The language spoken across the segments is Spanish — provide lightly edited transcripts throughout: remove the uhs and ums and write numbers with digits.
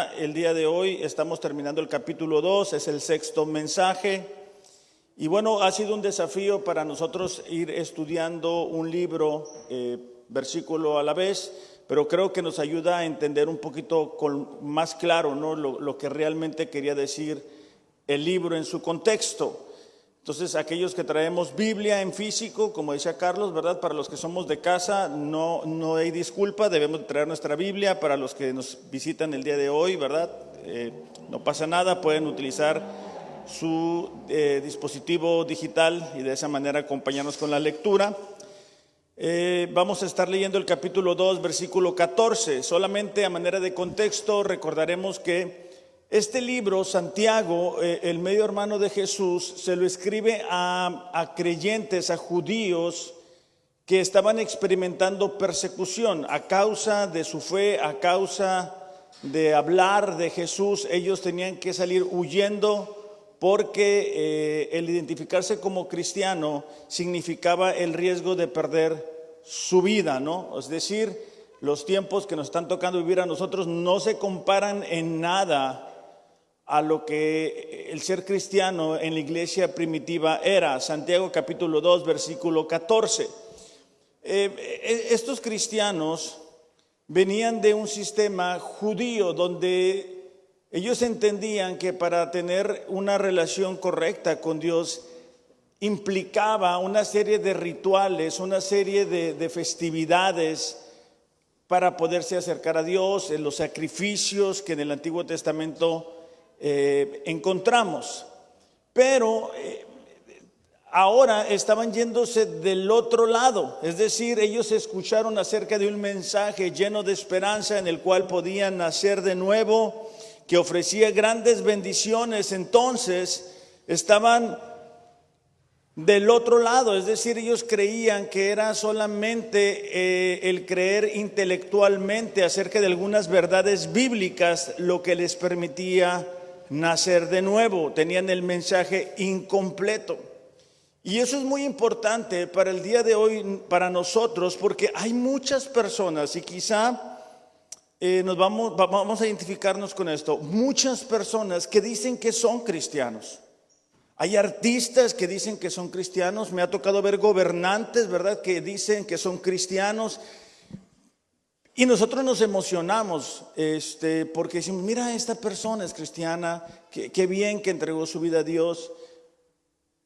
ya el día de hoy estamos terminando el capítulo 2, es el sexto mensaje. Y bueno, ha sido un desafío para nosotros ir estudiando un libro, versículo a la vez, pero creo que nos ayuda a entender un poquito más claro, ¿no? lo que realmente quería decir el libro en su contexto. Entonces, aquellos que traemos Biblia en físico, como decía Carlos, ¿verdad? Para los que somos de casa, no hay disculpa, debemos traer nuestra Biblia. Para los que nos visitan el día de hoy, ¿verdad? No pasa nada, pueden utilizar su dispositivo digital y de esa manera acompañarnos con la lectura. Vamos a estar leyendo el capítulo 2, versículo 14. Solamente a manera de contexto, recordaremos que este libro, Santiago, el medio hermano de Jesús, se lo escribe a creyentes, a judíos que estaban experimentando persecución a causa de su fe, a causa de hablar de Jesús. Ellos tenían que salir huyendo porque el identificarse como cristiano significaba el riesgo de perder su vida, ¿no? Es decir, los tiempos que nos están tocando vivir a nosotros no se comparan en nada a lo que el ser cristiano en la iglesia primitiva era. Santiago capítulo 2, versículo 14. Estos cristianos venían de un sistema judío donde ellos entendían que para tener una relación correcta con Dios implicaba una serie de rituales, una serie de festividades para poderse acercar a Dios, en los sacrificios que en el Antiguo Testamento encontramos. Pero ahora estaban yéndose del otro lado, es decir, ellos escucharon acerca de un mensaje lleno de esperanza en el cual podían nacer de nuevo, que ofrecía grandes bendiciones. Entonces estaban del otro lado, es decir, ellos creían que era solamente el creer intelectualmente acerca de algunas verdades bíblicas lo que les permitía nacer de nuevo. Tenían el mensaje incompleto. Y eso es muy importante para el día de hoy, para nosotros, porque hay muchas personas, y quizá vamos a identificarnos con esto, muchas personas que dicen que son cristianos. Hay artistas que dicen que son cristianos, me ha tocado ver gobernantes, ¿verdad?, que dicen que son cristianos. Y nosotros nos emocionamos porque decimos, mira, esta persona es cristiana, qué bien que entregó su vida a Dios.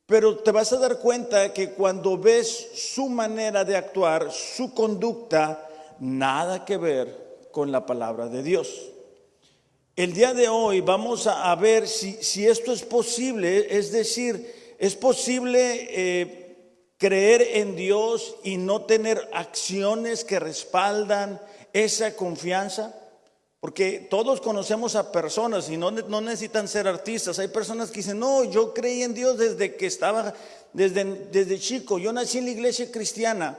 Pero te vas a dar cuenta que cuando ves su manera de actuar, su conducta, nada que ver con la palabra de Dios. El día de hoy vamos a ver si esto es posible, es decir, es posible creer en Dios y no tener acciones que respaldan esa confianza. Porque todos conocemos a personas y no necesitan ser artistas. Hay personas que dicen, no, yo creí en Dios desde que estaba, desde chico, yo nací en la iglesia cristiana.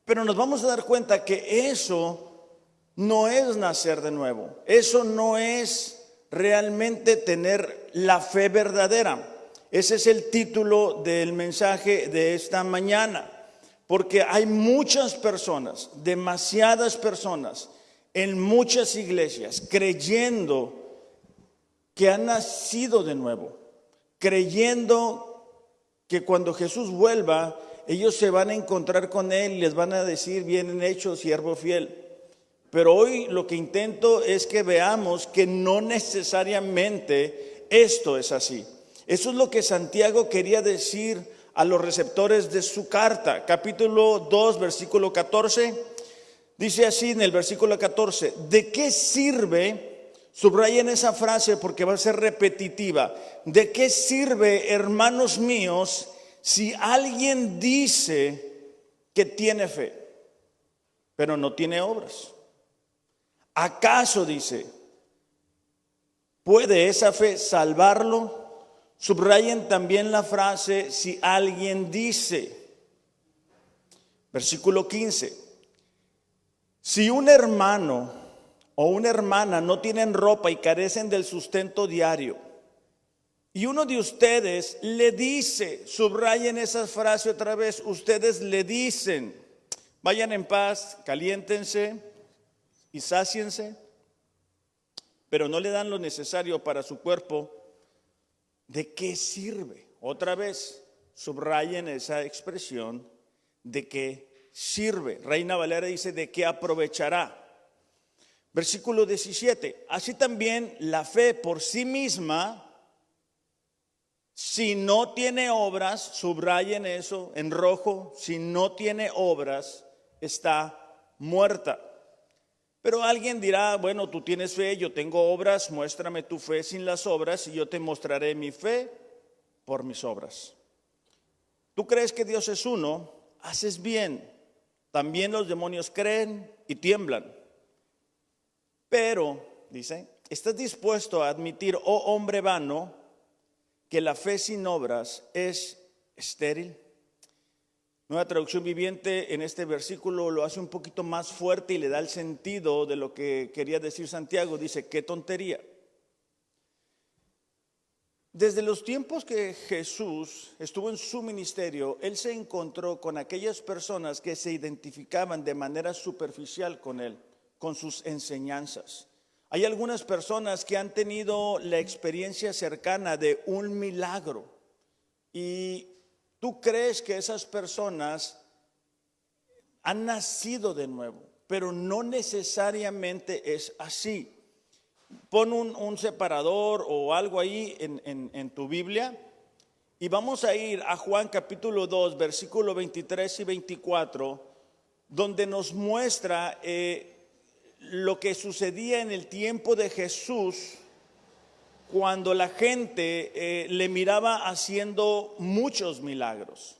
Pero nos vamos a dar cuenta que eso no es nacer de nuevo. Eso no es realmente tener la fe verdadera. Ese es el título del mensaje de esta mañana. Porque hay muchas personas, demasiadas personas, en muchas iglesias, creyendo que han nacido de nuevo, creyendo que cuando Jesús vuelva, ellos se van a encontrar con Él y les van a decir, bien hecho, siervo fiel. Pero hoy lo que intento es que veamos que no necesariamente esto es así. Eso es lo que Santiago quería decir a los receptores de su carta. Capítulo 2, versículo 14, dice así en el versículo 14, ¿de qué sirve? Subrayen esa frase porque va a ser repetitiva. ¿De qué sirve, hermanos míos, si alguien dice que tiene fe, pero no tiene obras? ¿Acaso, dice, puede esa fe salvarlo? Subrayen también la frase, si alguien dice. Versículo 15. Si un hermano o una hermana no tienen ropa y carecen del sustento diario, y uno de ustedes le dice, subrayen esa frase otra vez, ustedes le dicen, vayan en paz, caliéntense y sáciense, pero no le dan lo necesario para su cuerpo, ¿de qué sirve? Otra vez, subrayen esa expresión, ¿de qué sirve? Reina Valera dice, ¿de qué aprovechará? Versículo 17, así también la fe por sí misma, si no tiene obras, subrayen eso en rojo, si no tiene obras, está muerta. Pero alguien dirá, bueno, tú tienes fe, yo tengo obras, muéstrame tu fe sin las obras y yo te mostraré mi fe por mis obras. ¿Tú crees que Dios es uno? Haces bien. También los demonios creen y tiemblan. Pero, dice, ¿estás dispuesto a admitir, oh hombre vano, que la fe sin obras es estéril? Nueva Traducción Viviente en este versículo lo hace un poquito más fuerte y le da el sentido de lo que quería decir Santiago. Dice, qué tontería. Desde los tiempos que Jesús estuvo en su ministerio, Él se encontró con aquellas personas que se identificaban de manera superficial con Él, con sus enseñanzas. Hay algunas personas que han tenido la experiencia cercana de un milagro y tú crees que esas personas han nacido de nuevo, pero no necesariamente es así. Pon un separador o algo ahí en tu Biblia y vamos a ir a Juan capítulo 2, versículo 23 y 24, donde nos muestra lo que sucedía en el tiempo de Jesús cuando la gente le miraba haciendo muchos milagros.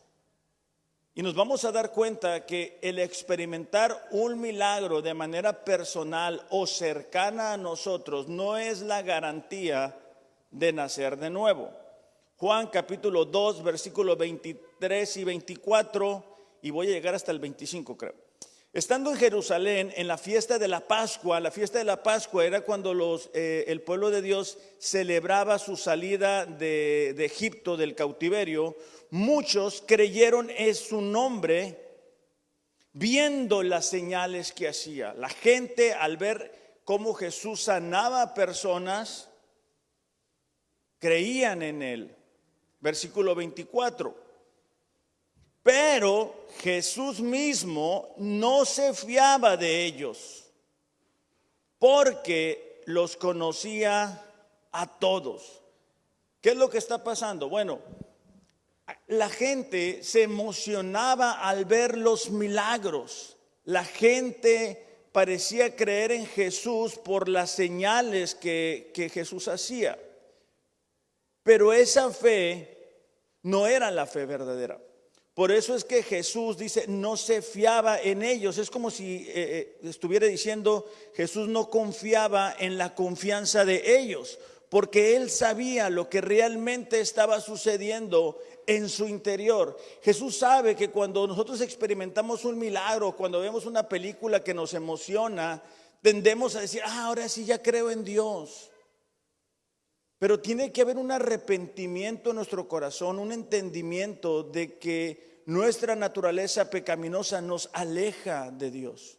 Y nos vamos a dar cuenta que el experimentar un milagro de manera personal o cercana a nosotros no es la garantía de nacer de nuevo. Juan capítulo 2, versículos 23 y 24, y voy a llegar hasta el 25 creo. Estando en Jerusalén en la fiesta de la Pascua era cuando el pueblo de Dios celebraba su salida de Egipto, del cautiverio. Muchos creyeron en su nombre viendo las señales que hacía. La gente al ver cómo Jesús sanaba a personas, creían en él. Versículo 24. Pero Jesús mismo no se fiaba de ellos, porque los conocía a todos. ¿Qué es lo que está pasando? Bueno, la gente se emocionaba al ver los milagros. La gente parecía creer en Jesús por las señales que Jesús hacía. Pero esa fe no era la fe verdadera. Por eso es que Jesús dice, no se fiaba en ellos. Es como si estuviera diciendo, Jesús no confiaba en la confianza de ellos, porque Él sabía lo que realmente estaba sucediendo en su interior. Jesús sabe que cuando nosotros experimentamos un milagro, cuando vemos una película que nos emociona, tendemos a decir, ahora sí ya creo en Dios. Pero tiene que haber un arrepentimiento en nuestro corazón, un entendimiento de que nuestra naturaleza pecaminosa nos aleja de Dios.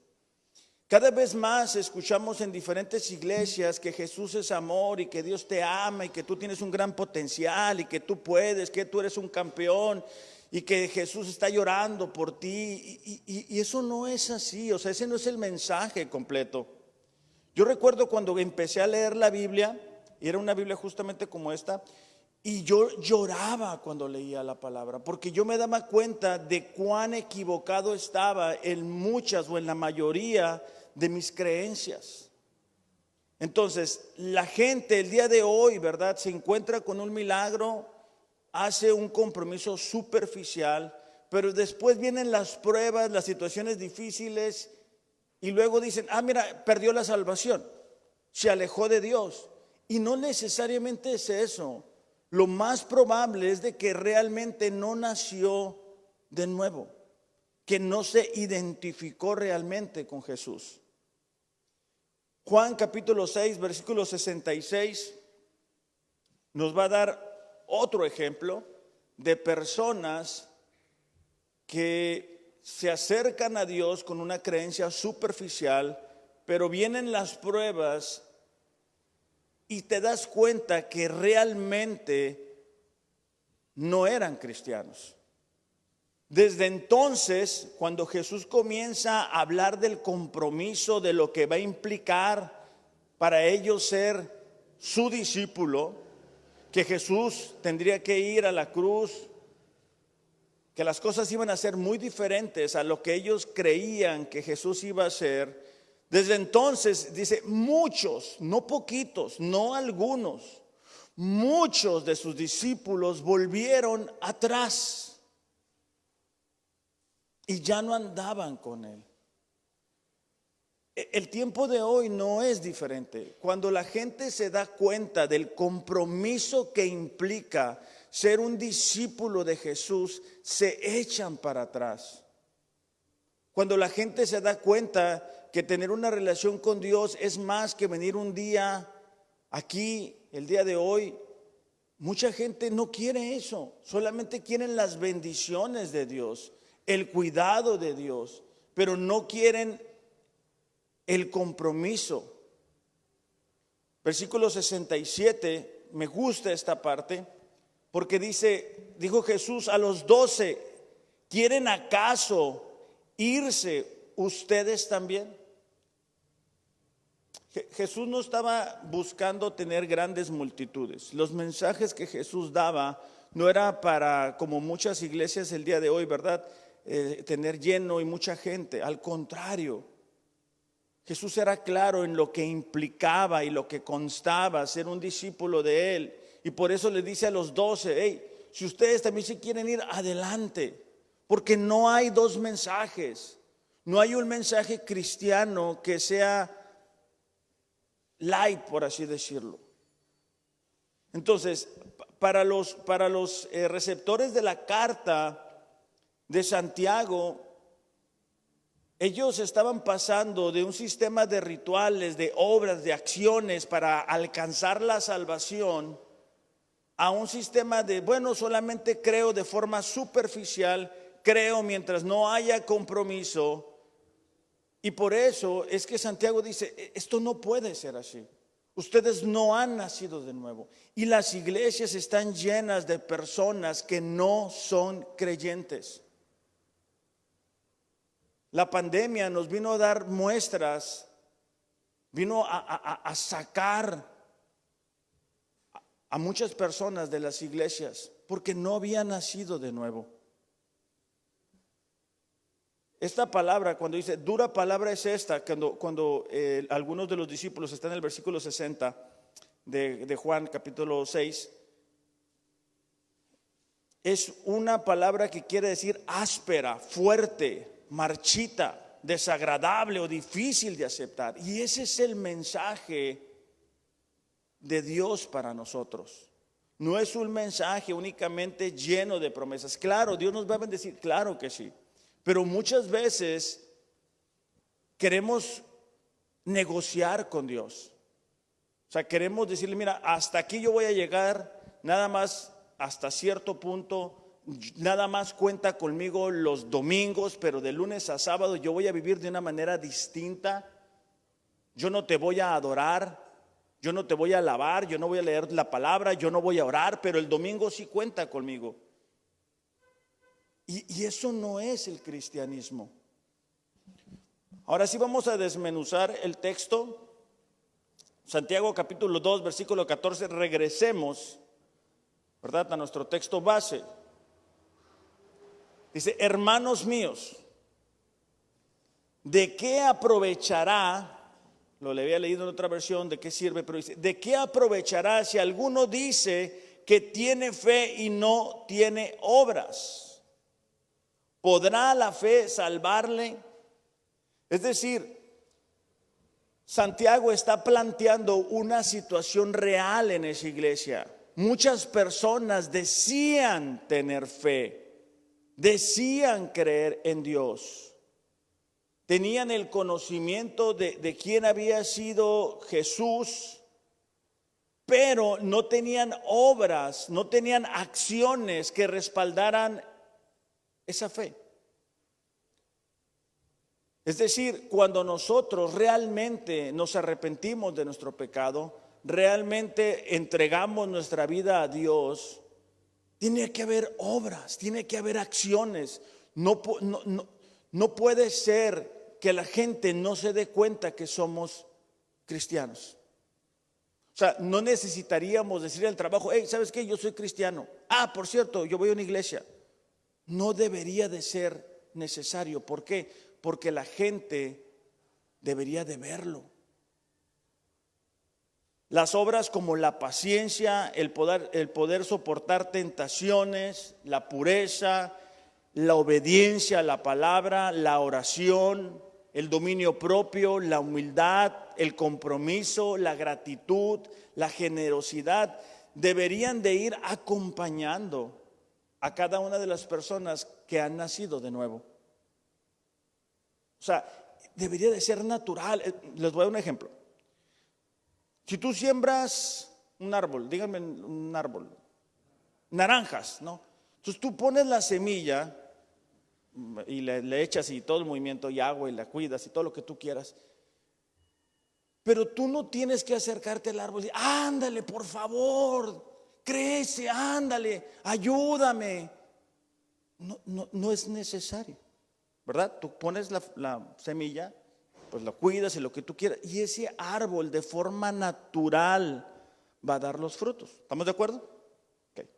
Cada vez más escuchamos en diferentes iglesias que Jesús es amor y que Dios te ama y que tú tienes un gran potencial y que tú puedes, que tú eres un campeón y que Jesús está llorando por ti. Y eso no es así, o sea, ese no es el mensaje completo. Yo recuerdo cuando empecé a leer la Biblia, y era una Biblia justamente como esta, y yo lloraba cuando leía la palabra, porque yo me daba cuenta de cuán equivocado estaba en muchas o en la mayoría de mis creencias. Entonces, la gente el día de hoy, ¿verdad?, se encuentra con un milagro, hace un compromiso superficial, pero después vienen las pruebas, las situaciones difíciles, y luego dicen, mira, perdió la salvación, se alejó de Dios. Y no necesariamente es eso. Lo más probable es de que realmente no nació de nuevo, que no se identificó realmente con Jesús. Juan capítulo 6, versículo 66 nos va a dar otro ejemplo de personas que se acercan a Dios con una creencia superficial, pero vienen las pruebas y te das cuenta que realmente no eran cristianos. Desde entonces, cuando Jesús comienza a hablar del compromiso, de lo que va a implicar para ellos ser su discípulo, que Jesús tendría que ir a la cruz, que las cosas iban a ser muy diferentes a lo que ellos creían que Jesús iba a hacer. Desde entonces, dice, muchos, no poquitos, no algunos, muchos de sus discípulos volvieron atrás y ya no andaban con él. El tiempo de hoy no es diferente. Cuando la gente se da cuenta del compromiso que implica ser un discípulo de Jesús, se echan para atrás. Cuando la gente se da cuenta que tener una relación con Dios es más que venir un día aquí, el día de hoy, mucha gente no quiere eso, solamente quieren las bendiciones de Dios, el cuidado de Dios, pero no quieren el compromiso. Versículo 67, me gusta esta parte, porque dijo Jesús a los 12, ¿quieren acaso irse ustedes también? Jesús no estaba buscando tener grandes multitudes. Los mensajes que Jesús daba no era para, como muchas iglesias el día de hoy, ¿verdad? Tener lleno y mucha gente. Al contrario, Jesús era claro en lo que implicaba y lo que constaba ser un discípulo de Él. Y por eso le dice a los 12, hey, si ustedes también se quieren ir, adelante. Porque no hay dos mensajes. No hay un mensaje cristiano que sea light, por así decirlo. Entonces, para los receptores de la carta de Santiago, ellos estaban pasando de un sistema de rituales, de obras, de acciones para alcanzar la salvación a un sistema de, bueno, solamente creo de forma superficial, creo mientras no haya compromiso. Y por eso es que Santiago dice, esto no puede ser así. Ustedes no han nacido de nuevo. Y las iglesias están llenas de personas que no son creyentes. La pandemia nos vino a dar muestras, vino a sacar a muchas personas de las iglesias porque no habían nacido de nuevo. Esta palabra, cuando dice dura palabra es esta, cuando algunos de los discípulos, están en el versículo 60 de Juan capítulo 6, es una palabra que quiere decir áspera, fuerte, marchita, desagradable o difícil de aceptar. Y ese es el mensaje de Dios para nosotros. No es un mensaje únicamente lleno de promesas. Claro, Dios nos va a bendecir, claro que sí. Pero muchas veces queremos negociar con Dios. O sea, queremos decirle, mira, hasta aquí yo voy a llegar, nada más hasta cierto punto. Nada más cuenta conmigo los domingos, pero de lunes a sábado yo voy a vivir de una manera distinta. Yo no te voy a adorar, yo no te voy a alabar, yo no voy a leer la palabra, yo no voy a orar, pero el domingo sí cuenta conmigo. Y eso no es el cristianismo. Ahora sí vamos a desmenuzar el texto. Santiago capítulo 2, versículo 14, regresemos, ¿verdad?, a nuestro texto base. Dice, hermanos míos, ¿de qué aprovechará? Lo le había leído en otra versión, ¿de qué sirve? Pero dice, ¿de qué aprovechará si alguno dice que tiene fe y no tiene obras? ¿Podrá la fe salvarle? Es decir, Santiago está planteando una situación real en esa iglesia. Muchas personas decían tener fe, decían creer en Dios, tenían el conocimiento de quién había sido Jesús, pero no tenían obras, no tenían acciones que respaldaran esa fe. Es decir, cuando nosotros realmente nos arrepentimos de nuestro pecado, realmente entregamos nuestra vida a Dios, tiene que haber obras, tiene que haber acciones. No puede ser que la gente no se dé cuenta que somos cristianos. O sea, no necesitaríamos decir al trabajo: hey, ¿sabes qué? Yo soy cristiano. Ah, por cierto, yo voy a una iglesia. No debería de ser necesario. ¿Por qué? Porque la gente debería de verlo. Las obras como la paciencia, el poder soportar tentaciones, la pureza, la obediencia a la palabra, la oración, el dominio propio, la humildad, el compromiso, la gratitud, la generosidad, deberían de ir acompañando a cada una de las personas que han nacido de nuevo. O sea, debería de ser natural. Les voy a dar un ejemplo. Si tú siembras un árbol, díganme un árbol, naranjas, ¿no? Entonces tú pones la semilla y le echas y todo el movimiento y agua y la cuidas y todo lo que tú quieras. Pero tú no tienes que acercarte al árbol y decir: ándale, por favor, crece, ándale, ayúdame. No es necesario, ¿verdad? Tú pones la semilla, pues lo cuidas y lo que tú quieras, y ese árbol de forma natural va a dar los frutos. ¿Estamos de acuerdo? Okay.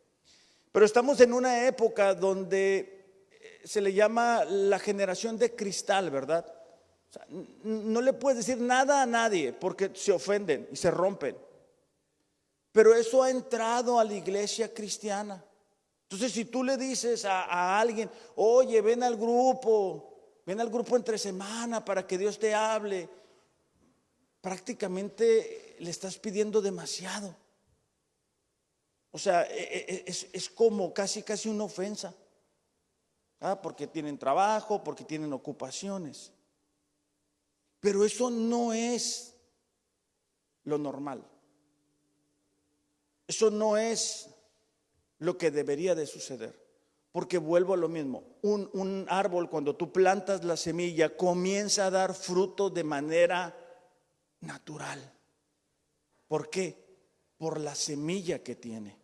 Pero estamos en una época donde se le llama la generación de cristal, ¿verdad? O sea, no le puedes decir nada a nadie porque se ofenden y se rompen. Pero eso ha entrado a la iglesia cristiana. Entonces, si tú le dices a alguien: oye, ven al grupo entre semana para que Dios te hable, prácticamente le estás pidiendo demasiado. O sea, es como casi una ofensa. Porque tienen trabajo, porque tienen ocupaciones. Pero eso no es lo normal. Eso no es lo que debería de suceder. Porque vuelvo a lo mismo, un árbol, cuando tú plantas la semilla, comienza a dar fruto de manera natural. ¿Por qué? Por la semilla que tiene.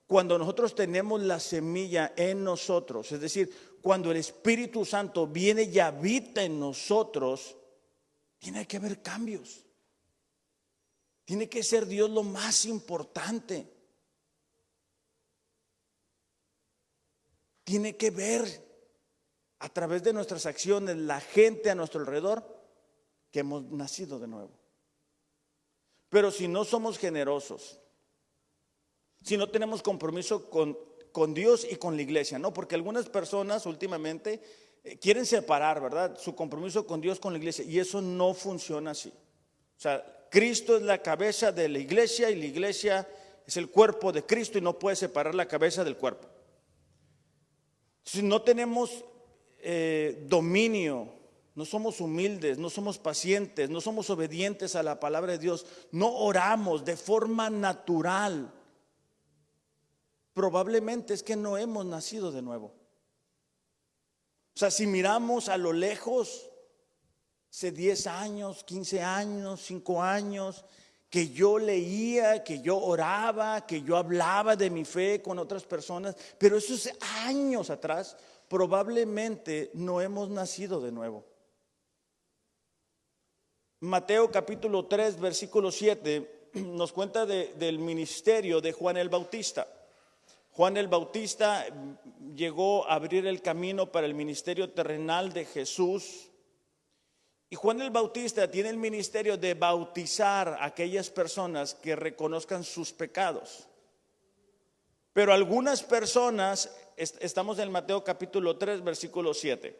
Cuando nosotros tenemos la semilla en nosotros, es decir, cuando el Espíritu Santo viene y habita en nosotros, tiene que haber cambios. Tiene que ser Dios lo más importante. Tiene que ver a través de nuestras acciones la gente a nuestro alrededor que hemos nacido de nuevo. Pero si no somos generosos, si no tenemos compromiso con Dios y con la iglesia, ¿no? Porque algunas personas últimamente quieren separar, ¿verdad?, su compromiso con Dios con la iglesia, y eso no funciona así. O sea, Cristo es la cabeza de la iglesia y la iglesia es el cuerpo de Cristo, y no puede separar la cabeza del cuerpo. Si no tenemos dominio, no somos humildes, no somos pacientes, no somos obedientes a la palabra de Dios, no oramos de forma natural, probablemente es que no hemos nacido de nuevo. O sea, si miramos a lo lejos, hace 10 años, 15 años, 5 años, que yo leía, que yo oraba, que yo hablaba de mi fe con otras personas, pero esos años atrás probablemente no hemos nacido de nuevo. Mateo capítulo 3 versículo 7 nos cuenta del ministerio de Juan el Bautista. Juan el Bautista llegó a abrir el camino para el ministerio terrenal de Jesús. Y Juan el Bautista tiene el ministerio de bautizar a aquellas personas que reconozcan sus pecados. Pero algunas personas, estamos en Mateo capítulo 3 versículo 7,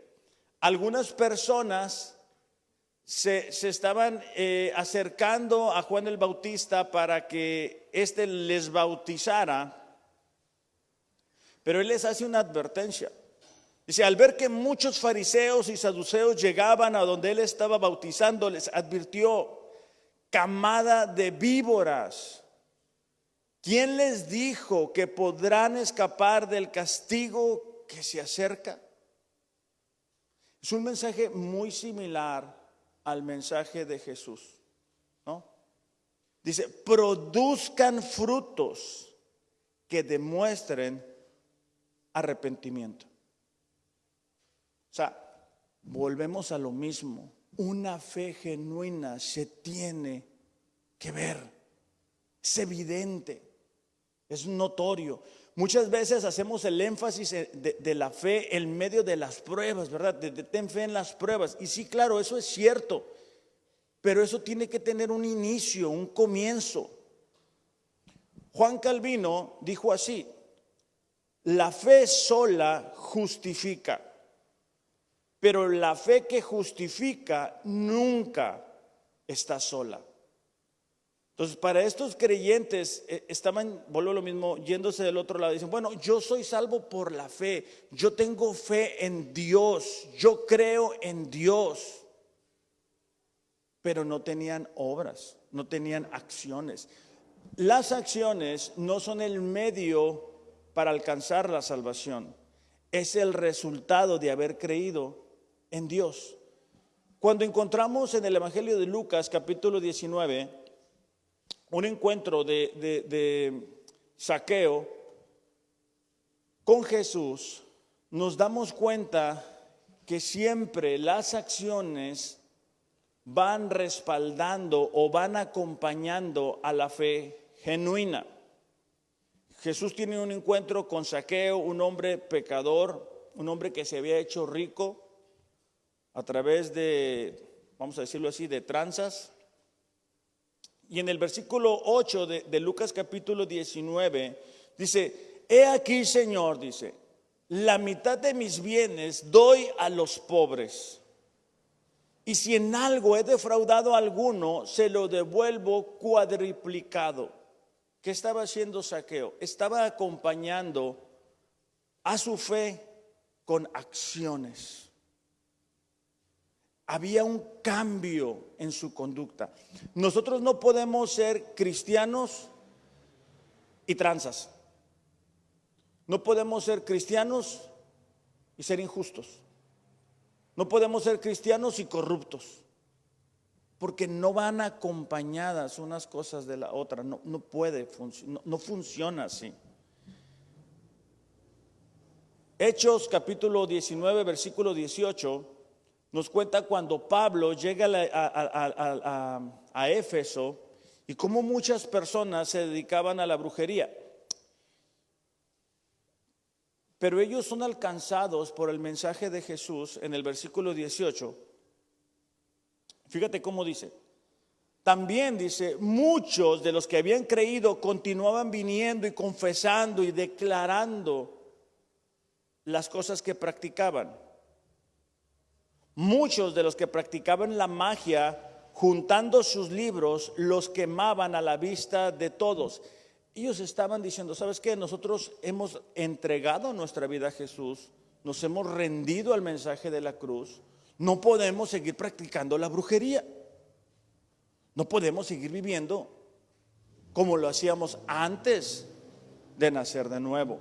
algunas personas se estaban acercando a Juan el Bautista para que éste les bautizara, pero él les hace una advertencia. Dice: al ver que muchos fariseos y saduceos llegaban a donde él estaba bautizando, les advirtió: camada de víboras, ¿quién les dijo que podrán escapar del castigo que se acerca? Es un mensaje muy similar al mensaje de Jesús, ¿no? Dice, produzcan frutos que demuestren arrepentimiento. O sea, volvemos a lo mismo. Una fe genuina se tiene que ver. Es evidente, es notorio. Muchas veces hacemos el énfasis de la fe en medio de las pruebas, ¿verdad? Ten fe en las pruebas. Y sí, claro, eso es cierto. Pero eso tiene que tener un inicio, un comienzo. Juan Calvino dijo así: la fe sola justifica, pero la fe que justifica nunca está sola. Entonces, para estos creyentes estaban, vuelvo a lo mismo, yéndose del otro lado. Dicen, bueno, yo soy salvo por la fe, yo tengo fe en Dios, yo creo en Dios. Pero no tenían obras, no tenían acciones. Las acciones no son el medio para alcanzar la salvación, es el resultado de haber creído en Dios. Cuando encontramos en el Evangelio de Lucas, capítulo 19, un encuentro de Zaqueo con Jesús, nos damos cuenta que siempre las acciones van respaldando o van acompañando a la fe genuina. Jesús tiene un encuentro con Zaqueo, un hombre pecador, un hombre que se había hecho rico a través de, vamos a decirlo así, de tranzas. Y en el versículo 8 de Lucas capítulo 19 dice, he aquí, Señor, dice, la mitad de mis bienes doy a los pobres. Y si en algo he defraudado a alguno, se lo devuelvo cuadriplicado. ¿Qué estaba haciendo Zaqueo? Estaba acompañando a su fe con acciones. Había un cambio en su conducta. Nosotros no podemos ser cristianos y tranzas. No podemos ser cristianos y ser injustos. No podemos ser cristianos y corruptos, porque no van acompañadas unas cosas de la otra. No puede, no funciona así. Hechos capítulo 19, versículo 18, nos cuenta cuando Pablo llega a Éfeso y cómo muchas personas se dedicaban a la brujería. Pero ellos son alcanzados por el mensaje de Jesús en el versículo 18. Fíjate cómo dice. También dice, muchos de los que habían creído continuaban viniendo y confesando y declarando las cosas que practicaban. Muchos de los que practicaban la magia, juntando sus libros, los quemaban a la vista de todos. Ellos estaban diciendo, ¿sabes qué? Nosotros hemos entregado nuestra vida a Jesús, nos hemos rendido al mensaje de la cruz, no podemos seguir practicando la brujería, no podemos seguir viviendo como lo hacíamos antes de nacer de nuevo.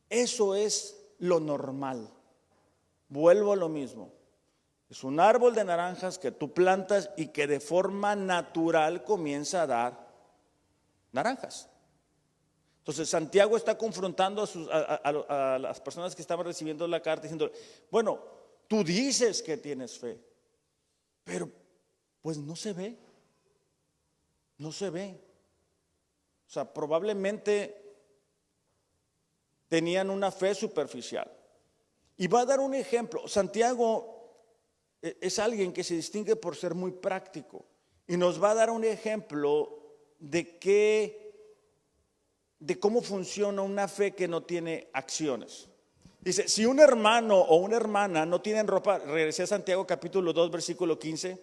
Eso es lo normal. Vuelvo a lo mismo. Es un árbol de naranjas que tú plantas y que de forma natural comienza a dar naranjas. Entonces Santiago está confrontando a las personas que estaban recibiendo la carta diciendo, bueno, tú dices que tienes fe, pero pues no se ve. No se ve. O sea, probablemente tenían una fe superficial. Y va a dar un ejemplo. Santiago es alguien que se distingue por ser muy práctico y nos va a dar un ejemplo de cómo funciona una fe que no tiene acciones. Dice, si un hermano o una hermana no tienen ropa, regresé a Santiago capítulo 2 versículo 15,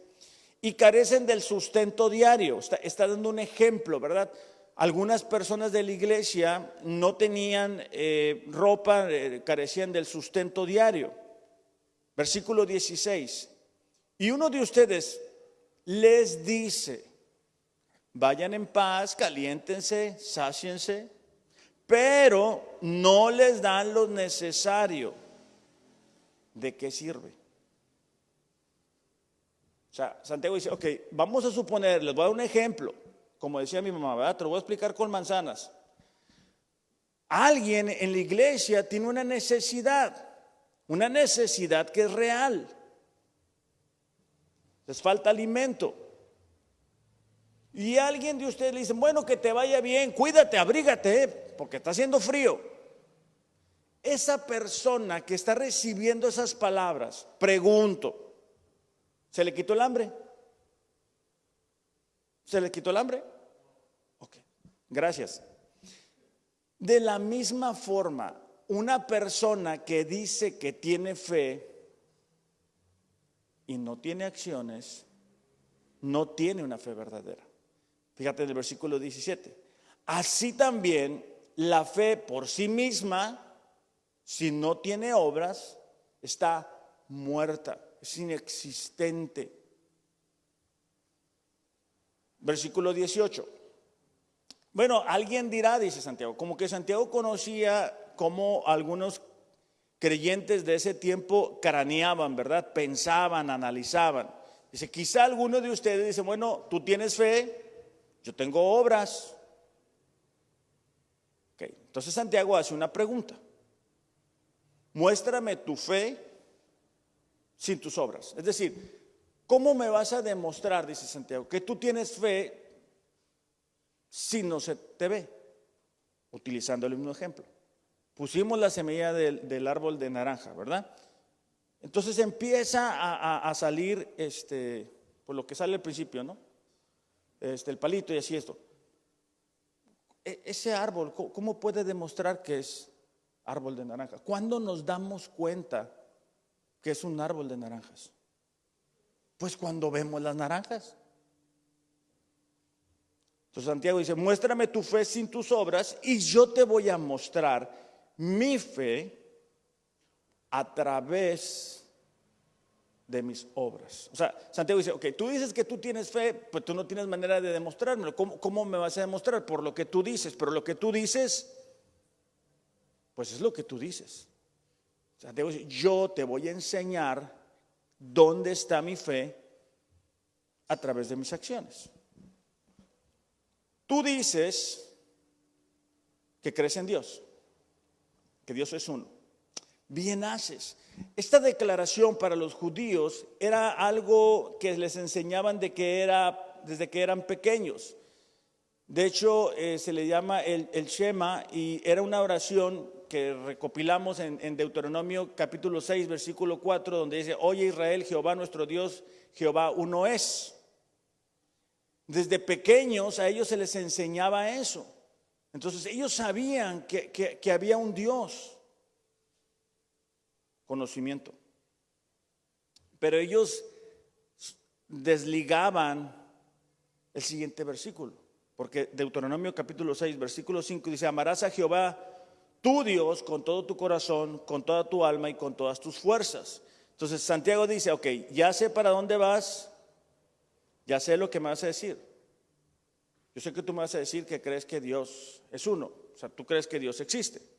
y carecen del sustento diario, está dando un ejemplo, ¿verdad? Algunas personas de la iglesia no tenían ropa, carecían del sustento diario. Versículo 16. Y uno de ustedes les dice, vayan en paz, caliéntense, sáciense, pero no les dan lo necesario. ¿De qué sirve? sea, Santiago dice, ok, vamos a suponer, les voy a dar un ejemplo, como decía mi mamá, ¿verdad? Te lo voy a explicar con manzanas. Alguien en la iglesia tiene una necesidad que es real. Les falta alimento. Y alguien de ustedes le dice, bueno, que te vaya bien, cuídate, abrígate, porque está haciendo frío. Esa persona que está recibiendo esas palabras, pregunto, ¿se le quitó el hambre? ¿Se le quitó el hambre? Ok, gracias. De la misma forma, una persona que dice que tiene fe y no tiene acciones, no tiene una fe verdadera. Fíjate en el versículo 17. Así también la fe por sí misma, si no tiene obras, está muerta, es inexistente. Versículo 18. Bueno, alguien dirá, dice Santiago, como que Santiago conocía cómo algunos creyentes de ese tiempo craneaban, ¿verdad? Pensaban, analizaban. Dice, quizá alguno de ustedes dice, bueno, tú tienes fe, yo tengo obras. Okay. Entonces Santiago hace una pregunta. Muéstrame tu fe sin tus obras. Es decir, ¿cómo me vas a demostrar, dice Santiago, que tú tienes fe si no se te ve? Utilizando el mismo ejemplo. Pusimos la semilla del árbol de naranja, ¿verdad? Entonces empieza a salir por lo que sale al principio, ¿no? El palito y así esto. Ese árbol, ¿cómo puede demostrar que es árbol de naranja? ¿Cuándo nos damos cuenta que es un árbol de naranjas? Pues cuando vemos las naranjas. Entonces Santiago dice, muéstrame tu fe sin tus obras y yo te voy a mostrar mi fe a través de mis obras. O sea, Santiago dice, ok, tú dices que tú tienes fe, pues tú no tienes manera de demostrármelo. ¿Cómo me vas a demostrar? Por lo que tú dices. Pero lo que tú dices, pues es lo que tú dices. Santiago dice, yo te voy a enseñar dónde está mi fe a través de mis acciones. Tú dices que crees en Dios, que Dios es uno. Bien haces. Esta declaración para los judíos era algo que les enseñaban desde que eran pequeños. De hecho, se le llama el Shema y era una oración que recopilamos en Deuteronomio capítulo 6, versículo 4, donde dice, oye Israel, Jehová nuestro Dios, Jehová uno es. Desde pequeños a ellos se les enseñaba eso. Entonces ellos sabían que había un Dios. Conocimiento. Pero ellos desligaban el siguiente versículo, porque Deuteronomio capítulo 6, versículo 5 dice, amarás a Jehová tu Dios con todo tu corazón, con toda tu alma y con todas tus fuerzas. Entonces Santiago dice, ok, ya sé para dónde vas, ya sé lo que me vas a decir. Yo sé que tú me vas a decir que crees que Dios es uno, o sea, tú crees que Dios existe.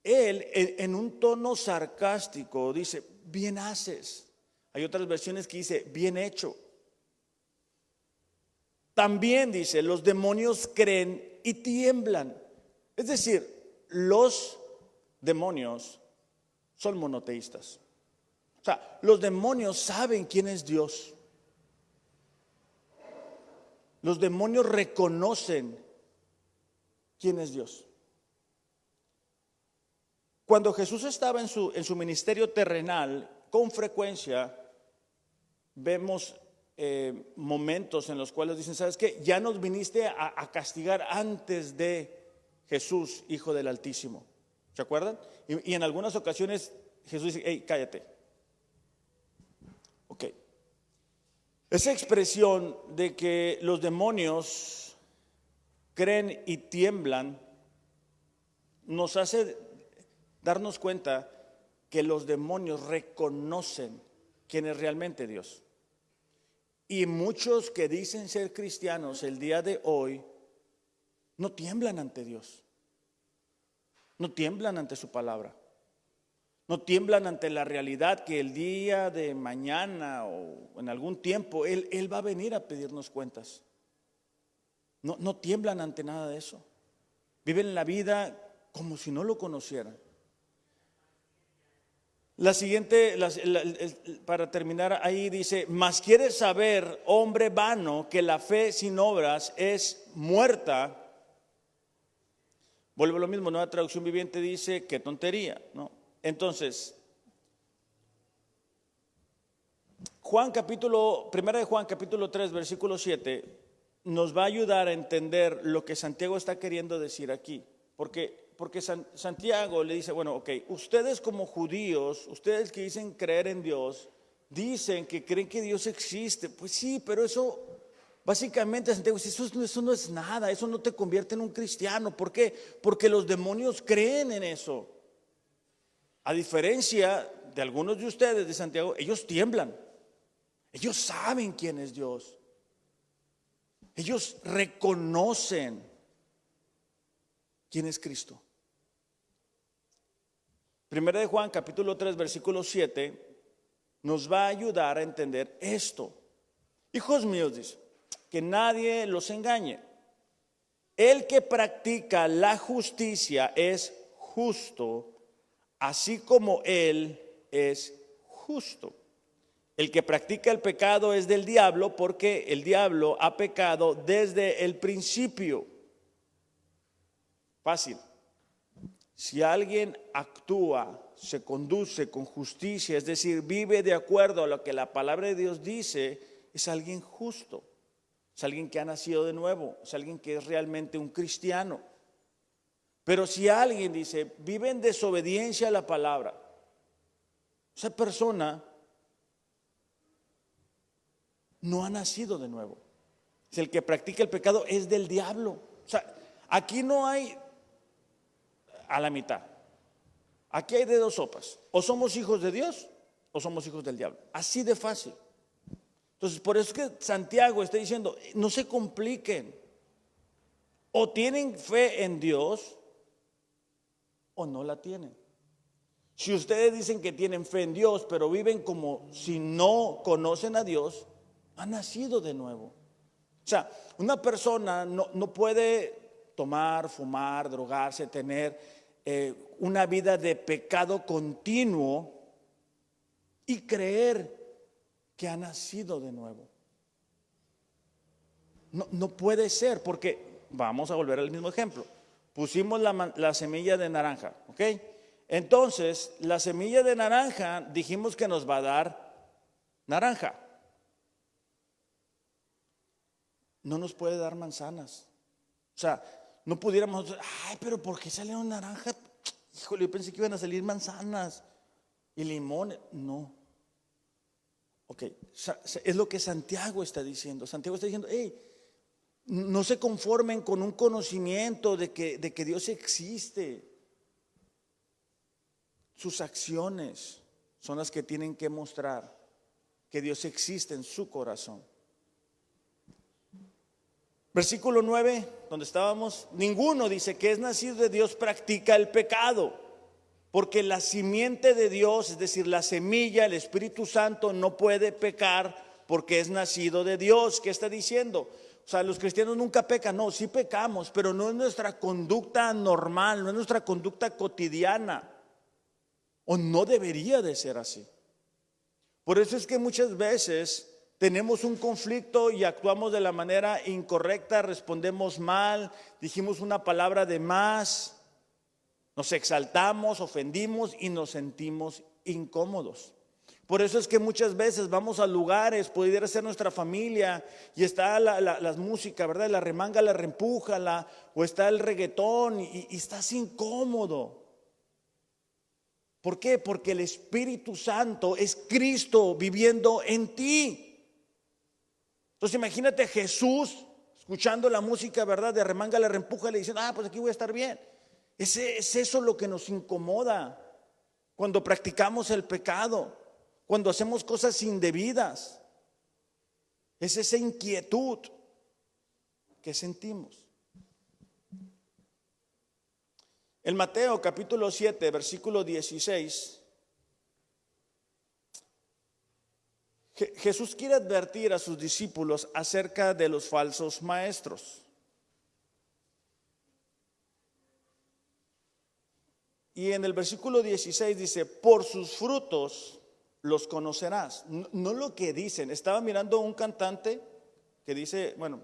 Él, en un tono sarcástico, dice, bien haces. Hay otras versiones que dice, bien hecho. También dice, los demonios creen y tiemblan. Es decir, los demonios son monoteístas. O sea, los demonios saben quién es Dios. Los demonios reconocen quién es Dios. Cuando Jesús estaba en su ministerio terrenal, con frecuencia vemos momentos en los cuales dicen, ¿sabes qué? Ya nos viniste a castigar antes de Jesús, Hijo del Altísimo. ¿Se acuerdan? Y en algunas ocasiones Jesús dice, hey, cállate. Ok. Esa expresión de que los demonios creen y tiemblan nos hace darnos cuenta que los demonios reconocen quién es realmente Dios. Y muchos que dicen ser cristianos el día de hoy no tiemblan ante Dios, no tiemblan ante su palabra. No tiemblan ante la realidad que el día de mañana o en algún tiempo Él va a venir a pedirnos cuentas. No tiemblan ante nada de eso. Viven la vida como si no lo conocieran. La siguiente, para terminar ahí dice: mas quieres saber, hombre vano, que la fe sin obras es muerta. Vuelvo a lo mismo, Nueva Traducción Viviente dice: qué tontería, ¿no? Entonces, Primera de Juan capítulo 3 versículo 7 nos va a ayudar a entender lo que Santiago está queriendo decir aquí. Porque Santiago le dice: bueno, ok, ustedes como judíos, ustedes que dicen creer en Dios, dicen que creen que Dios existe. Pues sí, pero eso, básicamente Santiago dice, eso no es nada, eso no te convierte en un cristiano. ¿Por qué? Porque los demonios creen en eso. A diferencia de algunos de ustedes, de Santiago, ellos tiemblan. Ellos saben quién es Dios. Ellos reconocen quién es Cristo. Primera de Juan capítulo 3 versículo 7 nos va a ayudar a entender esto. Hijos míos, dice, que nadie los engañe. El que practica la justicia es justo, así como Él es justo. El que practica el pecado es del diablo, porque el diablo ha pecado desde el principio. Fácil. Si alguien actúa, se conduce con justicia, es decir, vive de acuerdo a lo que la palabra de Dios dice, es alguien justo, es alguien que ha nacido de nuevo, es alguien que es realmente un cristiano. Pero si alguien dice, vive en desobediencia a la palabra, esa persona no ha nacido de nuevo. Es el que practica el pecado, es del diablo. O sea, aquí no hay a la mitad. Aquí hay de dos sopas. O somos hijos de Dios o somos hijos del diablo. Así de fácil. Entonces, por eso es que Santiago está diciendo, no se compliquen. O tienen fe en Dios o no la tienen. Si ustedes dicen que tienen fe en Dios, pero viven como si no conocen a Dios, han nacido de nuevo. O sea, una persona no puede tomar, fumar, drogarse, tener una vida de pecado continuo y creer que ha nacido de nuevo. No puede ser, porque vamos a volver al mismo ejemplo. Pusimos la semilla de naranja, ¿ok? Entonces, la semilla de naranja dijimos que nos va a dar naranja. No nos puede dar manzanas. O sea, no pudiéramos, pero ¿por qué salieron naranjas? Híjole, yo pensé que iban a salir manzanas y limones. No. Ok, es lo que Santiago está diciendo. Santiago está diciendo, no se conformen con un conocimiento de que Dios existe. Sus acciones son las que tienen que mostrar que Dios existe en su corazón. Versículo 9, donde estábamos, ninguno, dice, que es nacido de Dios practica el pecado, porque la simiente de Dios, es decir, la semilla, el Espíritu Santo, no puede pecar porque es nacido de Dios. ¿Qué está diciendo? O sea, los cristianos nunca pecan. No, sí pecamos, pero no es nuestra conducta normal, no es nuestra conducta cotidiana, o no debería de ser así. Por eso es que muchas veces tenemos un conflicto y actuamos de la manera incorrecta, respondemos mal, dijimos una palabra de más, nos exaltamos, ofendimos y nos sentimos incómodos. Por eso es que muchas veces vamos a lugares, pudiera ser nuestra familia, y está la música, ¿verdad? La remanga, la reempuja, o está el reggaetón y estás incómodo. ¿Por qué? Porque el Espíritu Santo es Cristo viviendo en ti. Entonces imagínate a Jesús escuchando la música, ¿verdad? De remanga, la reempuja, le dicen, pues aquí voy a estar bien. Es eso lo que nos incomoda cuando practicamos el pecado, cuando hacemos cosas indebidas. Es esa inquietud que sentimos. En Mateo capítulo 7, versículo 16, Jesús quiere advertir a sus discípulos acerca de los falsos maestros. Y en el versículo 16 dice, por sus frutos los conocerás. No lo que dicen. Estaba mirando un cantante que dice, bueno,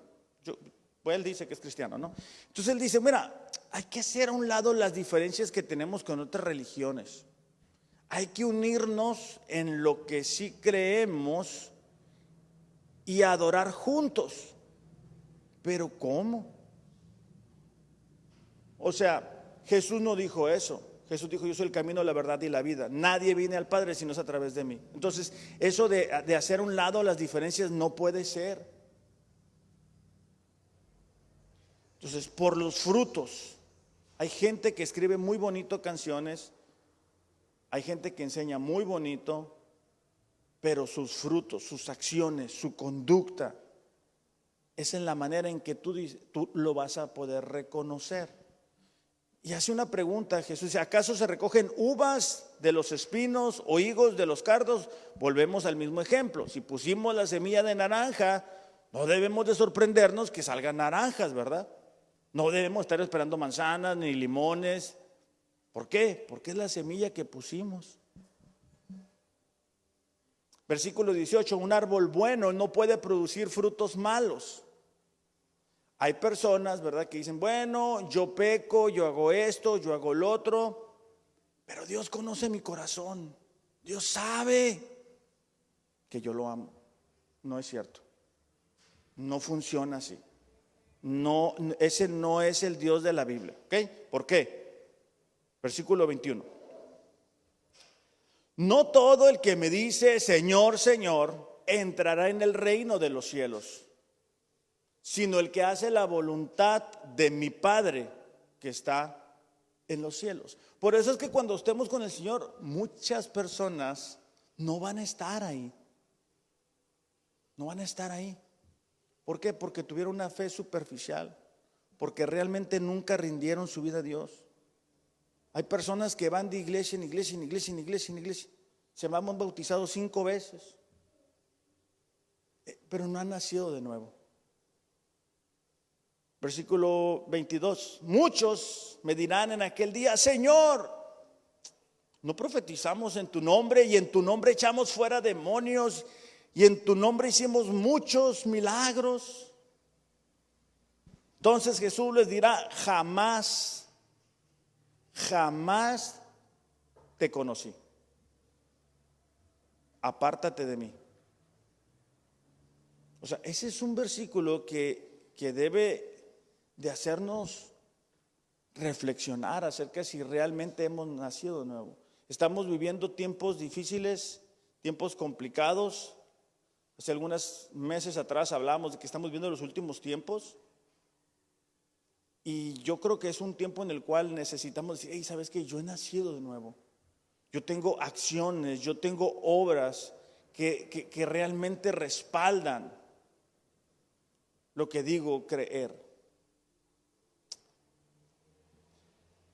pues él dice que es cristiano, ¿no? Entonces él dice, mira, hay que hacer a un lado las diferencias que tenemos con otras religiones. Hay que unirnos en lo que sí creemos y adorar juntos. Pero ¿cómo? O sea, Jesús no dijo eso. Jesús dijo, yo soy el camino, la verdad y la vida. Nadie viene al Padre si no es a través de mí. Entonces, eso de hacer a un lado las diferencias no puede ser. Entonces, por los frutos. Hay gente que escribe muy bonito canciones. Hay gente que enseña muy bonito, pero sus frutos, sus acciones, su conducta, es en la manera en que tú lo vas a poder reconocer. Y hace una pregunta Jesús, ¿acaso se recogen uvas de los espinos o higos de los cardos? Volvemos al mismo ejemplo. Si pusimos la semilla de naranja, no debemos de sorprendernos que salgan naranjas, ¿verdad? No debemos estar esperando manzanas ni limones. ¿Por qué? Porque es la semilla que pusimos. Versículo 18, un árbol bueno no puede producir frutos malos. Hay personas, ¿verdad?, que dicen, bueno, yo peco, yo hago esto, yo hago lo otro, pero Dios conoce mi corazón. Dios sabe que yo lo amo. No es cierto. No funciona así. No, ese no es el Dios de la Biblia. ¿Ok? ¿Por qué? Versículo 21. No todo el que me dice Señor, Señor, entrará en el reino de los cielos, sino el que hace la voluntad de mi Padre que está en los cielos. Por eso es que cuando estemos con el Señor, muchas personas no van a estar ahí. No van a estar ahí. ¿Por qué? Porque tuvieron una fe superficial, porque realmente nunca rindieron su vida a Dios. Hay personas que van de iglesia en iglesia, en iglesia, en iglesia, en iglesia. Se han bautizado 5 veces, pero no han nacido de nuevo. Versículo 22. Muchos me dirán en aquel día, Señor, ¿no profetizamos en tu nombre y en tu nombre echamos fuera demonios y en tu nombre hicimos muchos milagros? Entonces Jesús les dirá, jamás te conocí. Apártate de mí. O sea, ese es un versículo que debe de hacernos reflexionar acerca de si realmente hemos nacido de nuevo. Estamos viviendo tiempos difíciles, tiempos complicados. Hace algunos meses atrás hablábamos de que estamos viviendo los últimos tiempos. Y yo creo que es un tiempo en el cual necesitamos decir, hey, ¿sabes qué? Yo he nacido de nuevo. Yo tengo acciones, yo tengo obras que realmente respaldan lo que digo creer.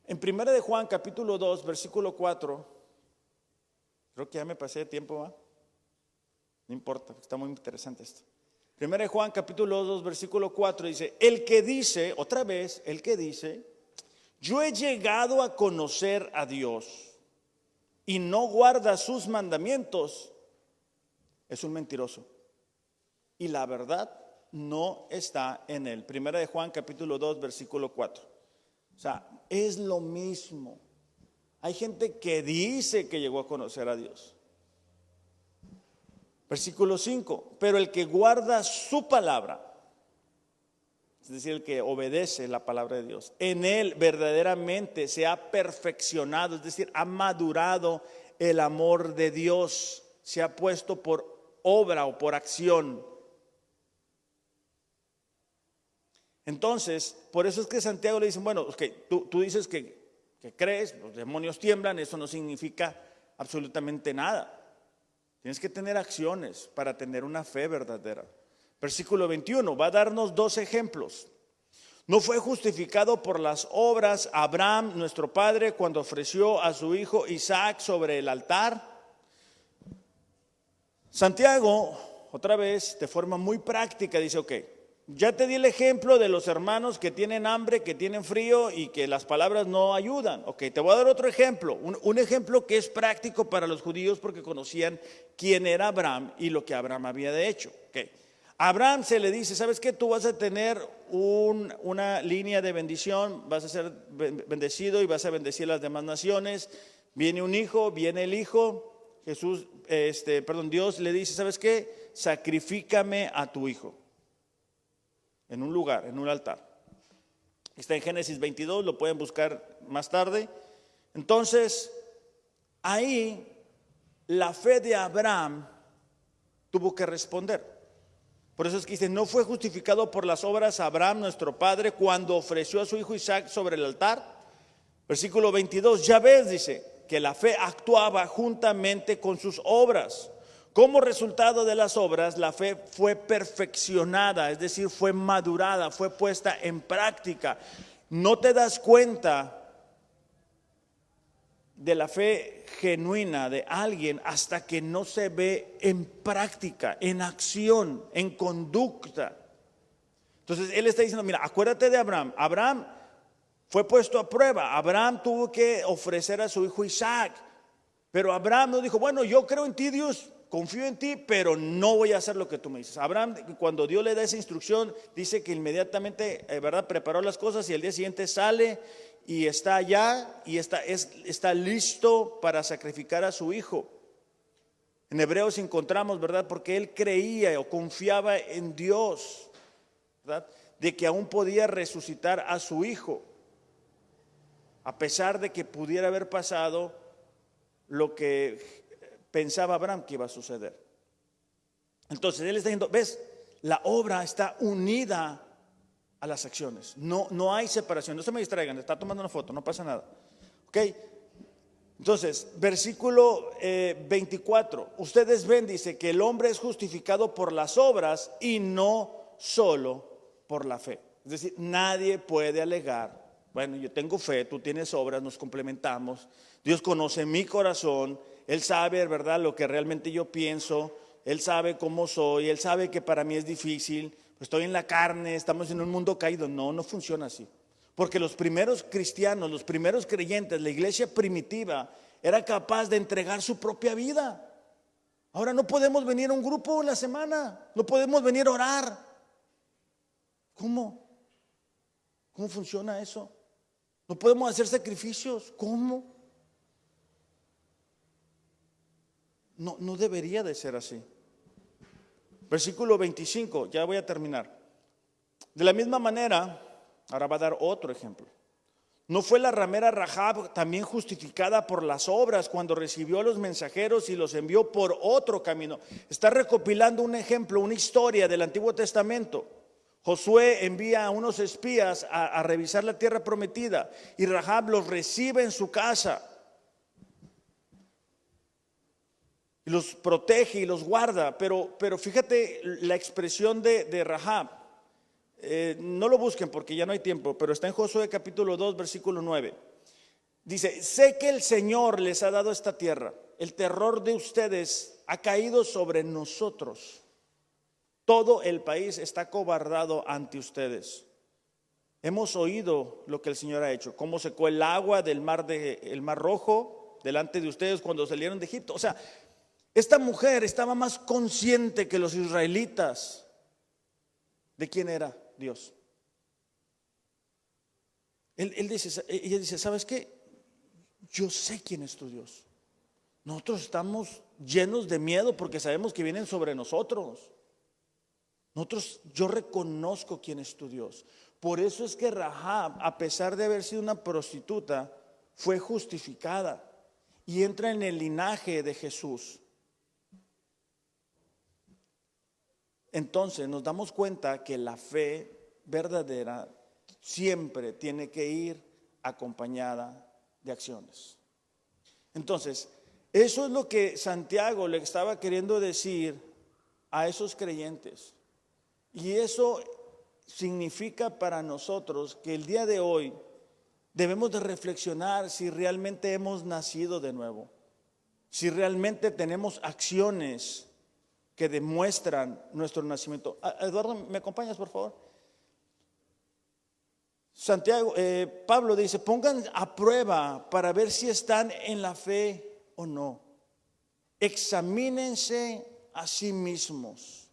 En 1 de Juan capítulo 2 versículo 4, creo que ya me pasé de tiempo, ¿va? No importa, está muy interesante esto. 1 de Juan capítulo 2 versículo 4 dice, el que dice, otra vez, el que dice, yo he llegado a conocer a Dios y no guarda sus mandamientos, es un mentiroso. Y la verdad no está en él. 1 de Juan capítulo 2 versículo 4. O sea, es lo mismo. Hay gente que dice que llegó a conocer a Dios. Versículo 5, pero el que guarda su palabra, es decir, el que obedece la palabra de Dios, en él verdaderamente se ha perfeccionado, es decir, ha madurado el amor de Dios, se ha puesto por obra o por acción. Entonces, por eso es que Santiago le dice, bueno, okay, tú dices que crees, los demonios tiemblan, eso no significa absolutamente nada. Tienes que tener acciones para tener una fe verdadera. Versículo 21, va a darnos 2 ejemplos. ¿No fue justificado por las obras Abraham, nuestro padre, cuando ofreció a su hijo Isaac sobre el altar? Santiago, otra vez, de forma muy práctica, dice, ok, ya te di el ejemplo de los hermanos que tienen hambre, que tienen frío y que las palabras no ayudan. Ok, te voy a dar otro ejemplo, un ejemplo que es práctico para los judíos porque conocían quién era Abraham y lo que Abraham había de hecho. Okay. A Abraham se le dice, ¿sabes qué? Tú vas a tener una línea de bendición, vas a ser bendecido y vas a bendecir a las demás naciones. Viene un hijo, viene el hijo, Dios le dice, ¿sabes qué? Sacrifícame a tu hijo en un lugar, en un altar. Está en Génesis 22, lo pueden buscar más tarde. Entonces, ahí la fe de Abraham tuvo que responder. Por eso es que dice, no fue justificado por las obras Abraham, nuestro padre, cuando ofreció a su hijo Isaac sobre el altar. Versículo 22, ya ves, dice, que la fe actuaba juntamente con sus obras. Como resultado de las obras, la fe fue perfeccionada, es decir, fue madurada, fue puesta en práctica. No te das cuenta de la fe genuina de alguien hasta que no se ve en práctica, en acción, en conducta. Entonces él está diciendo, mira, acuérdate de Abraham. Abraham fue puesto a prueba. Abraham tuvo que ofrecer a su hijo Isaac. Pero Abraham no dijo, bueno, yo creo en ti, Dios, confío en ti, pero no voy a hacer lo que tú me dices. Abraham, cuando Dios le da esa instrucción, dice que inmediatamente, ¿verdad?, preparó las cosas y el día siguiente sale y está allá y está listo para sacrificar a su hijo. En Hebreos encontramos, ¿verdad?, porque él creía o confiaba en Dios, ¿verdad?, de que aún podía resucitar a su hijo, a pesar de que pudiera haber pasado lo que pensaba Abraham que iba a suceder. Entonces él está diciendo, ves, la obra está unida a las acciones, no hay separación. No se me distraigan, está tomando una foto, no pasa nada. Ok, entonces versículo 24, ustedes ven, dice, que el hombre es justificado por las obras y no solo por la fe. Es decir, nadie puede alegar, bueno, yo tengo fe, tú tienes obras, nos complementamos, Dios conoce mi corazón, Él sabe, ¿verdad?, lo que realmente yo pienso, Él sabe cómo soy, Él sabe que para mí es difícil, estoy en la carne, estamos en un mundo caído. No funciona así. Porque los primeros cristianos, los primeros creyentes, la iglesia primitiva era capaz de entregar su propia vida. Ahora no podemos venir a un grupo en la semana, no podemos venir a orar. ¿Cómo? ¿Cómo funciona eso? No podemos hacer sacrificios. ¿Cómo? No debería de ser así. Versículo 25, ya voy a terminar. De la misma manera, ahora va a dar otro ejemplo. ¿No fue la ramera Rahab también justificada por las obras cuando recibió a los mensajeros y los envió por otro camino? Está recopilando un ejemplo, una historia del Antiguo Testamento. Josué envía a unos espías a revisar la tierra prometida y Rahab los recibe en su casa. Y los protege y los guarda, pero fíjate la expresión de Rahab. No lo busquen porque ya no hay tiempo, pero está en Josué capítulo 2, versículo 9. Dice, sé que el Señor les ha dado esta tierra, el terror de ustedes ha caído sobre nosotros. Todo el país está cobardado ante ustedes. Hemos oído lo que el Señor ha hecho, cómo secó el agua del mar Rojo delante de ustedes cuando salieron de Egipto. O sea, esta mujer estaba más consciente que los israelitas de quién era Dios. Ella dice, ¿sabes qué? Yo sé quién es tu Dios. Nosotros estamos llenos de miedo porque sabemos que vienen sobre nosotros. Yo reconozco quién es tu Dios. Por eso es que Rahab, a pesar de haber sido una prostituta, fue justificada y entra en el linaje de Jesús. Entonces nos damos cuenta que la fe verdadera siempre tiene que ir acompañada de acciones. Entonces, eso es lo que Santiago le estaba queriendo decir a esos creyentes. Y eso significa para nosotros que el día de hoy debemos de reflexionar si realmente hemos nacido de nuevo, si realmente tenemos acciones que demuestran nuestro nacimiento. Eduardo, ¿me acompañas, por favor? Pablo dice: pongan a prueba para ver si están en la fe o no. Examínense a sí mismos.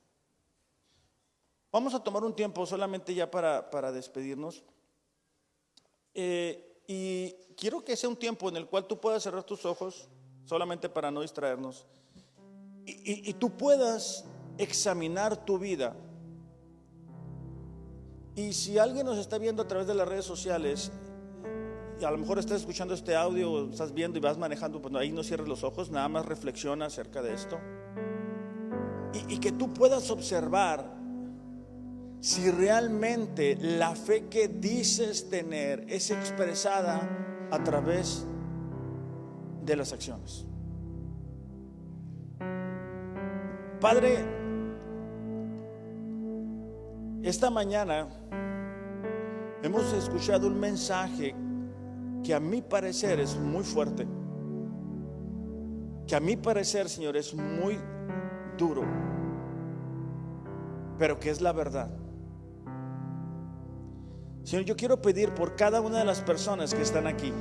Vamos a tomar un tiempo solamente ya para despedirnos. Y quiero que sea un tiempo en el cual tú puedas cerrar tus ojos, solamente para no distraernos, y tú puedas examinar tu vida. Y si alguien nos está viendo a través de las redes sociales, y a lo mejor estás escuchando este audio, o estás viendo y vas manejando, pues ahí no cierres los ojos, nada más reflexiona acerca de esto. Y que tú puedas observar si realmente la fe que dices tener es expresada a través de las acciones. Padre, esta mañana hemos escuchado un mensaje que a mi parecer es muy fuerte, que a mi parecer, Señor, es muy duro, pero que es la verdad. Señor, yo quiero pedir por cada una de las personas que están aquí,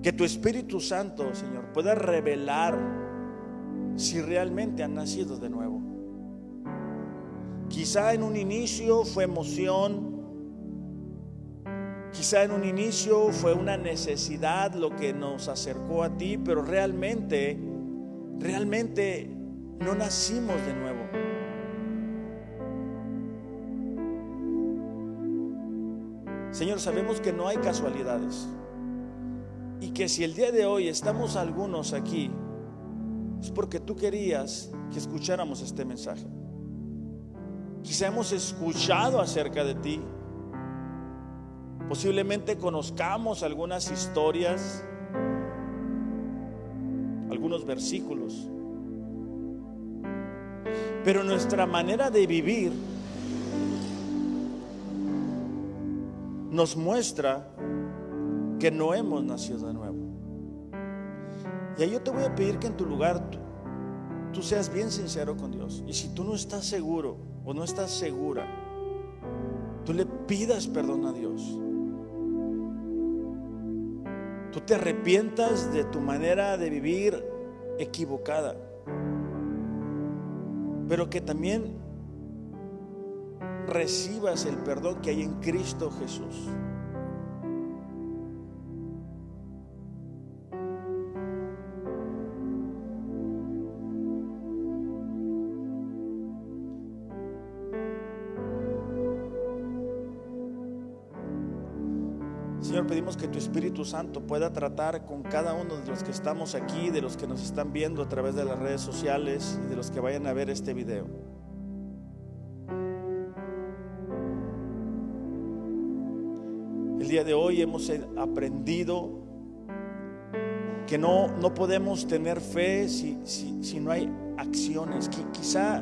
que tu Espíritu Santo, Señor, pueda revelar si realmente han nacido de nuevo. Quizá en un inicio fue emoción, quizá en un inicio fue una necesidad lo que nos acercó a ti, pero realmente no nacimos de nuevo. Señor, sabemos que no hay casualidades, y que si el día de hoy estamos algunos aquí, es porque tú querías que escucháramos este mensaje. Quizá hemos escuchado acerca de ti, posiblemente conozcamos algunas historias, algunos versículos, pero nuestra manera de vivir nos muestra que no hemos nacido de nuevo. Y ahí yo te voy a pedir que en tu lugar tú seas bien sincero con Dios. Y si tú no estás seguro o no estás segura, tú le pidas perdón a Dios. Tú te arrepientas de tu manera de vivir equivocada, pero que también recibas el perdón que hay en Cristo Jesús. Señor, pedimos que tu Espíritu Santo pueda tratar con cada uno de los que estamos aquí, de los que nos están viendo a través de las redes sociales y de los que vayan a ver este video. El día de hoy hemos aprendido que no podemos tener fe si no hay acciones. Quizá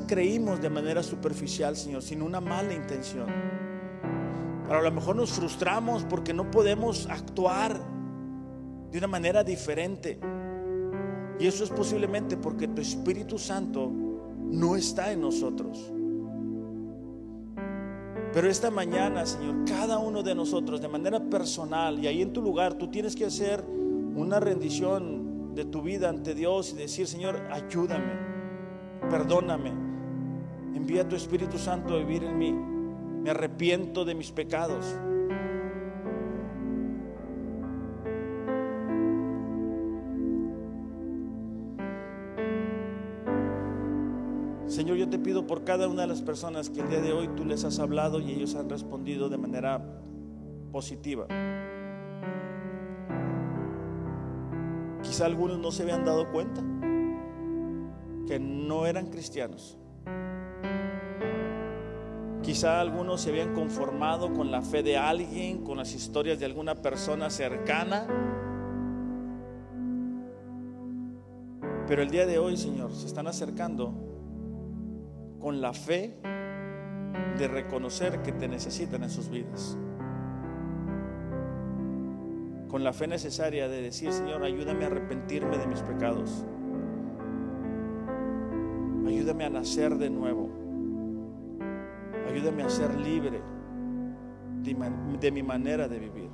creímos de manera superficial, Señor, sin una mala intención. Pero a lo mejor nos frustramos porque no podemos actuar de una manera diferente. Y eso es posiblemente porque tu Espíritu Santo no está en nosotros. Pero esta mañana, Señor, cada uno de nosotros de manera personal, y ahí en tu lugar, tú tienes que hacer una rendición de tu vida ante Dios y decir: Señor, ayúdame, perdóname, envía tu Espíritu Santo a vivir en mí. Me arrepiento de mis pecados. Señor, yo te pido por cada una de las personas que el día de hoy tú les has hablado y ellos han respondido de manera positiva. Quizá algunos no se habían dado cuenta que no eran cristianos. Quizá algunos se habían conformado con la fe de alguien, con las historias de alguna persona cercana. Pero el día de hoy, Señor, se están acercando con la fe de reconocer que te necesitan en sus vidas, con la fe necesaria de decir: Señor, ayúdame a arrepentirme de mis pecados, ayúdame a nacer de nuevo, ayúdame a ser libre de mi manera de vivir.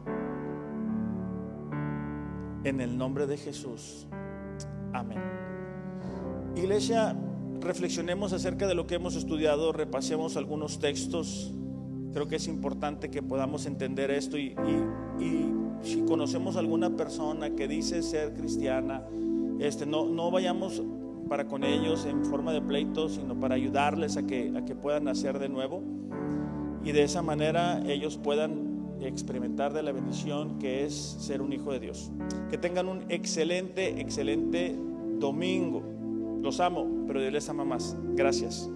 En el nombre de Jesús, amén. Iglesia, reflexionemos acerca de lo que hemos estudiado, repasemos algunos textos. Creo que es importante que podamos entender esto y si conocemos a alguna persona que dice ser cristiana, no vayamos para con ellos en forma de pleito, sino para ayudarles a que puedan nacer de nuevo, y de esa manera ellos puedan experimentar de la bendición que es ser un hijo de Dios. Que tengan un excelente domingo. Los amo, pero Dios les ama más. Gracias.